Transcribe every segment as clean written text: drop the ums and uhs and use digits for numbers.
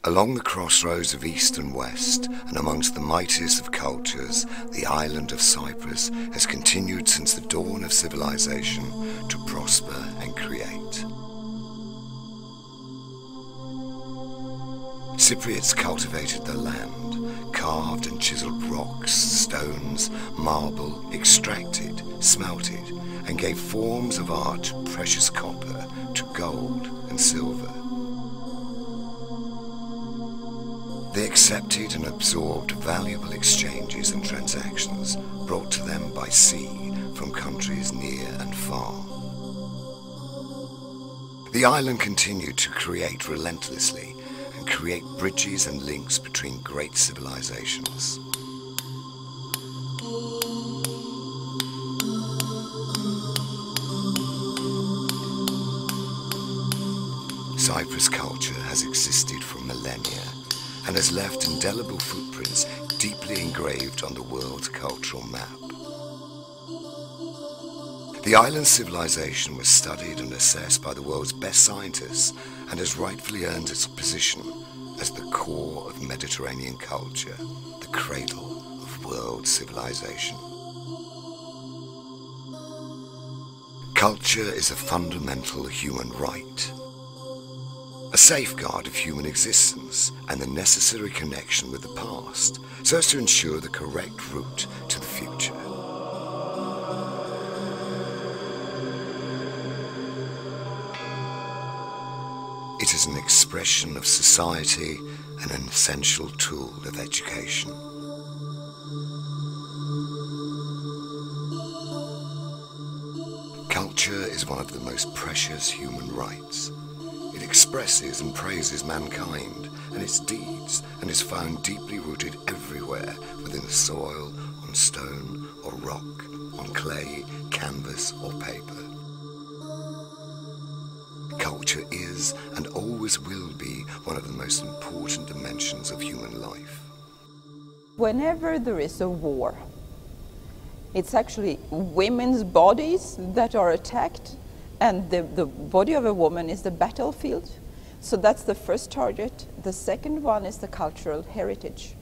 Along the crossroads of East and West, and amongst the mightiest of cultures, the island of Cyprus has continued since the dawn of civilization to prosper and create. Cypriots cultivated their land, carved and chiseled rocks, stones, marble, extracted, smelted, and gave forms of art to precious copper, to gold and silver. They accepted and absorbed valuable exchanges and transactions brought to them by sea from countries near and far. The island continued to create relentlessly and create bridges and links between great civilizations. Cyprus culture has existed for millennia and has left indelible footprints deeply engraved on the world's cultural map. The island's civilization was studied and assessed by the world's best scientists and has rightfully earned its position as the core of Mediterranean culture, the cradle of world civilization. Culture is a fundamental human right, a safeguard of human existence and the necessary connection with the past, so as to ensure the correct route to the future. It is an expression of society and an essential tool of education. Culture is one of the most precious human rights. It expresses and praises mankind and its deeds and is found deeply rooted everywhere within the soil, on stone or rock, on clay, canvas or paper. Culture is and always will be one of the most important dimensions of human life. Whenever there is a war, it's actually women's bodies that are attacked, and the body of a woman is the battlefield. So that's the first target. The second one is the cultural heritage.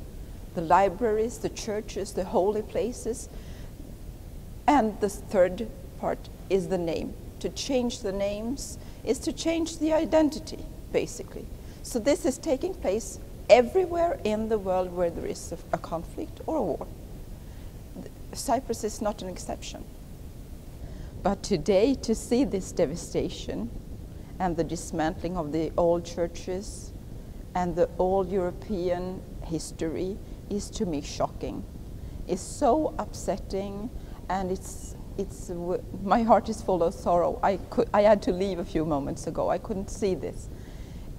The libraries, the churches, the holy places. And the third part is the name. To change the names is to change the identity, basically. So this is taking place everywhere in the world where there is a conflict or a war. Cyprus is not an exception. But today, to see this devastation and the dismantling of the old churches and the old European history is, to me, shocking. It's so upsetting, and my heart is full of sorrow. I had to leave a few moments ago. I couldn't see this.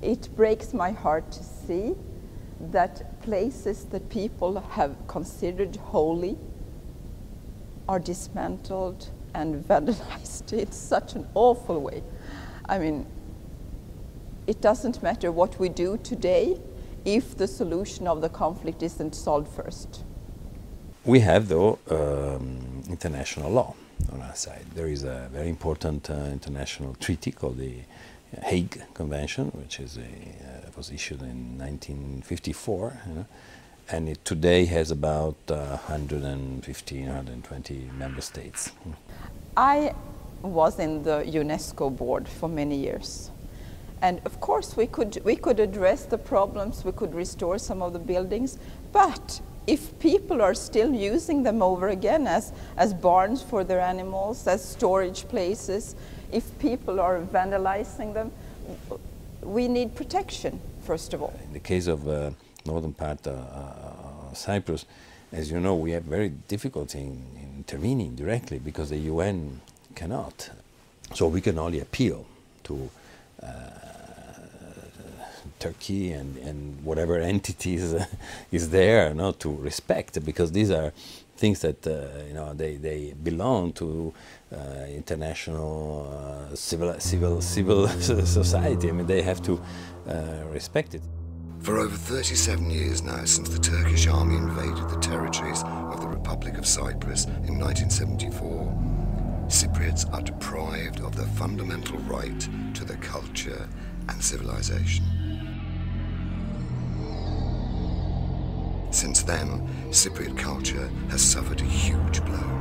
It breaks my heart to see that places that people have considered holy are dismantled and vandalized in such an awful way. I mean, it doesn't matter what we do today if the solution of the conflict isn't solved first. We have, though, international law on our side. There is a very important international treaty called the Hague Convention, which is was issued in 1954, and it today has about 115, 120 member states. I was in the UNESCO board for many years, and of course we could address the problems, we could restore some of the buildings, but if people are still using them over again as barns for their animals, as storage places, if people are vandalizing them, we need protection, first of all. In the case of northern part of Cyprus, as you know, we have very difficulty in intervening directly because the UN cannot. So we can only appeal to Turkey and whatever entities is there, to respect, because these are things that they belong to international civil society. I mean, they have to respect it. For over 37 years now, since the Turkish army invaded the territories of the Republic of Cyprus in 1974, Cypriots are deprived of their fundamental right to their culture and civilization. then, Cypriot culture has suffered a huge blow.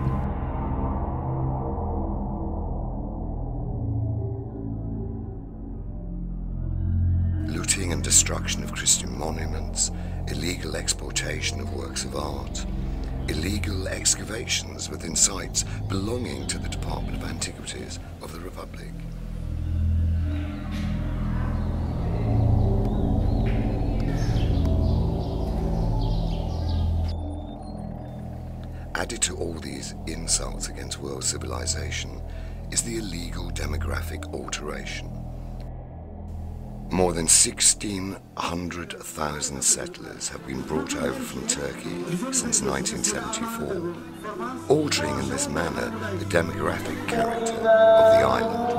Looting and destruction of Christian monuments, illegal exportation of works of art, illegal excavations within sites belonging to the Department of Antiquities of the Republic. Added to all these insults against world civilization is the illegal demographic alteration. More than 1,600,000 settlers have been brought over from Turkey since 1974, altering in this manner the demographic character of the island.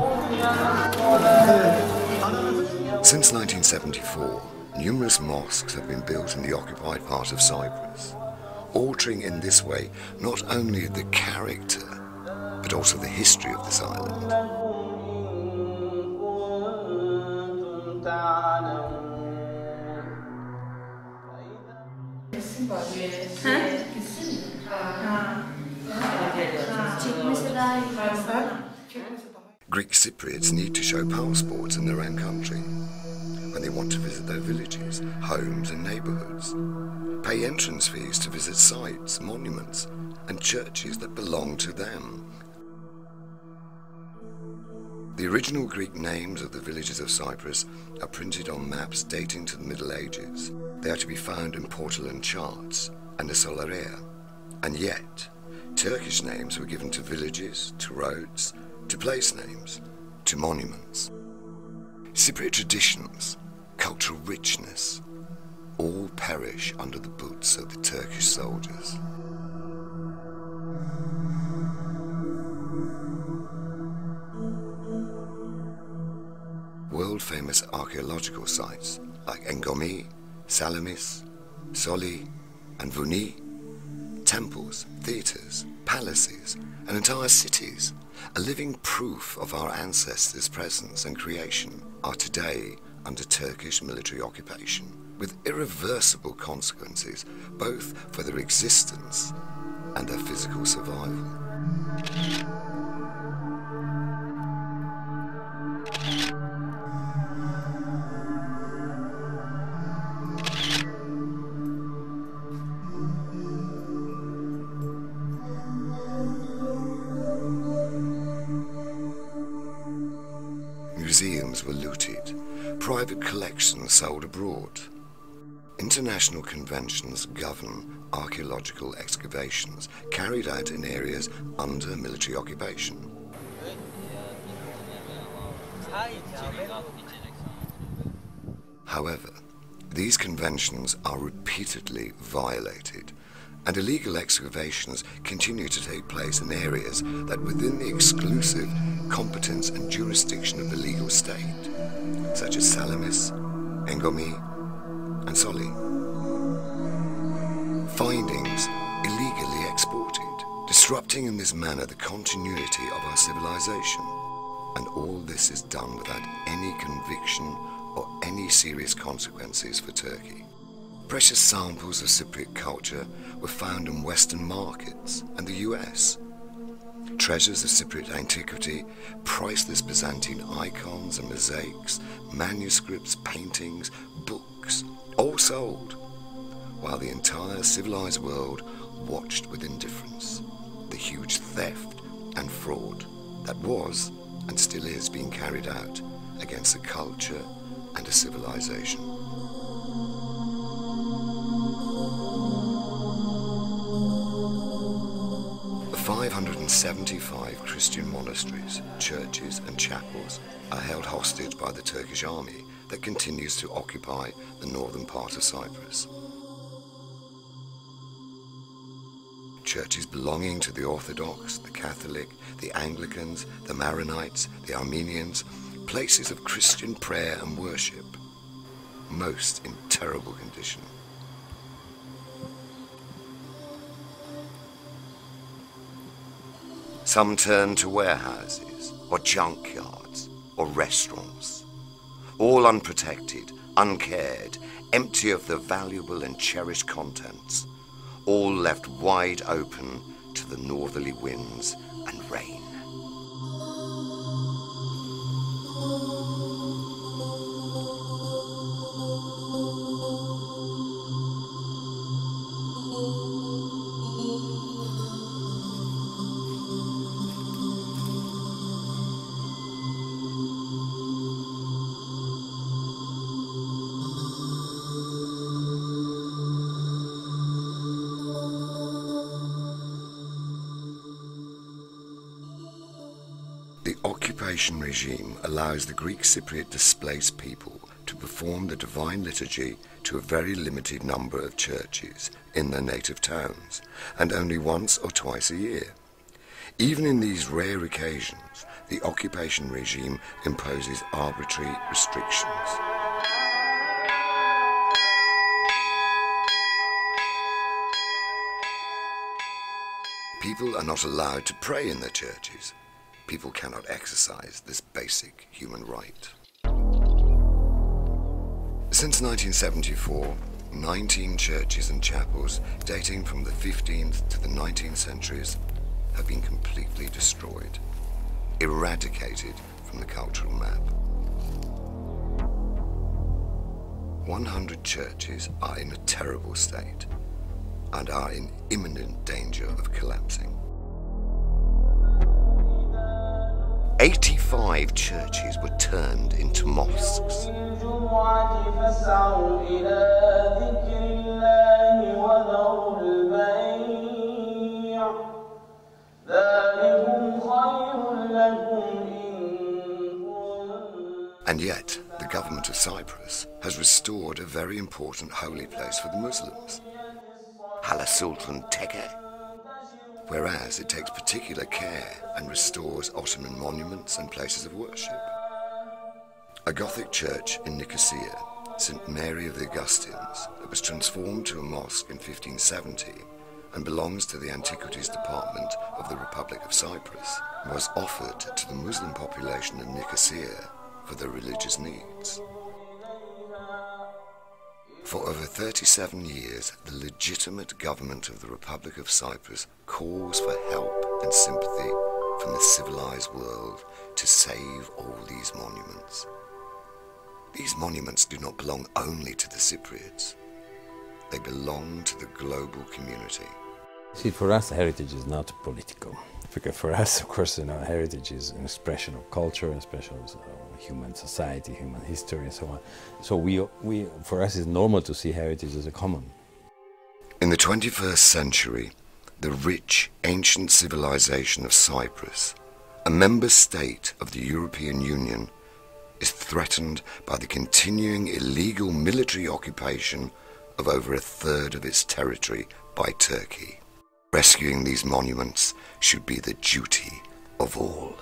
Since 1974, numerous mosques have been built in the occupied part of Cyprus, altering in this way not only the character, but also the history of this island. Greek Cypriots need to show passports in their own country when they want to visit their villages, homes and neighbourhoods, pay entrance fees to visit sites, monuments and churches that belong to them. The original Greek names of the villages of Cyprus are printed on maps dating to the Middle Ages. They are to be found in porcelain charts and a solarea. And yet, Turkish names were given to villages, to roads, to place names, to monuments. Cypriot traditions, cultural richness, all perish under the boots of the Turkish soldiers. World-famous archaeological sites like Engomi, Salamis, Soli and Vouni, temples, theatres, palaces and entire cities, a living proof of our ancestors' presence and creation, are today under Turkish military occupation, with irreversible consequences both for their existence and their physical survival. Museums were looted, private collections sold abroad. International conventions govern archaeological excavations carried out in areas under military occupation. However, these conventions are repeatedly violated, and illegal excavations continue to take place in areas that within the exclusive competence and jurisdiction of the legal state, such as Salamis, Engomi, and Soli. Findings illegally exported, disrupting in this manner the continuity of our civilization. And all this is done without any conviction or any serious consequences for Turkey. Precious samples of Cypriot culture were found in Western markets and the US. Treasures of Cypriot antiquity, priceless Byzantine icons and mosaics, manuscripts, paintings, books, all sold, while the entire civilized world watched with indifference the huge theft and fraud that was and still is being carried out against a culture and a civilization. The 575 Christian monasteries, churches and chapels are held hostage by the Turkish army that continues to occupy the northern part of Cyprus. Churches belonging to the Orthodox, the Catholic, the Anglicans, the Maronites, the Armenians, places of Christian prayer and worship, most in terrible condition. Some turn to warehouses, or junkyards, or restaurants, all unprotected, uncared, empty of the valuable and cherished contents, all left wide open to the northerly winds and rain. The occupation regime allows the Greek Cypriot displaced people to perform the divine liturgy to a very limited number of churches in their native towns, and only once or twice a year. Even in these rare occasions, the occupation regime imposes arbitrary restrictions. People are not allowed to pray in their churches. People cannot exercise this basic human right. Since 1974, 19 churches and chapels dating from the 15th to the 19th centuries have been completely destroyed, eradicated from the cultural map. 100 churches are in a terrible state and are in imminent danger of collapsing. 85 churches were turned into mosques. And yet, the government of Cyprus has restored a very important holy place for the Muslims, Hala Sultan Tekke, whereas it takes particular care and restores Ottoman monuments and places of worship. A Gothic church in Nicosia, St. Mary of the Augustines, that was transformed to a mosque in 1570 and belongs to the Antiquities Department of the Republic of Cyprus, was offered to the Muslim population in Nicosia for their religious needs. For over 37 years, the legitimate government of the Republic of Cyprus calls for help and sympathy from the civilized world to save all these monuments. These monuments do not belong only to the Cypriots. They belong to the global community. See, for us, heritage is not political. Because for us, of course, heritage is an expression of culture, an expression of human society, human history, and so on. So for us, it's normal to see heritage as a common. In the 21st century, the rich, ancient civilization of Cyprus, a member state of the European Union, is threatened by the continuing illegal military occupation of over a third of its territory by Turkey. Rescuing these monuments should be the duty of all.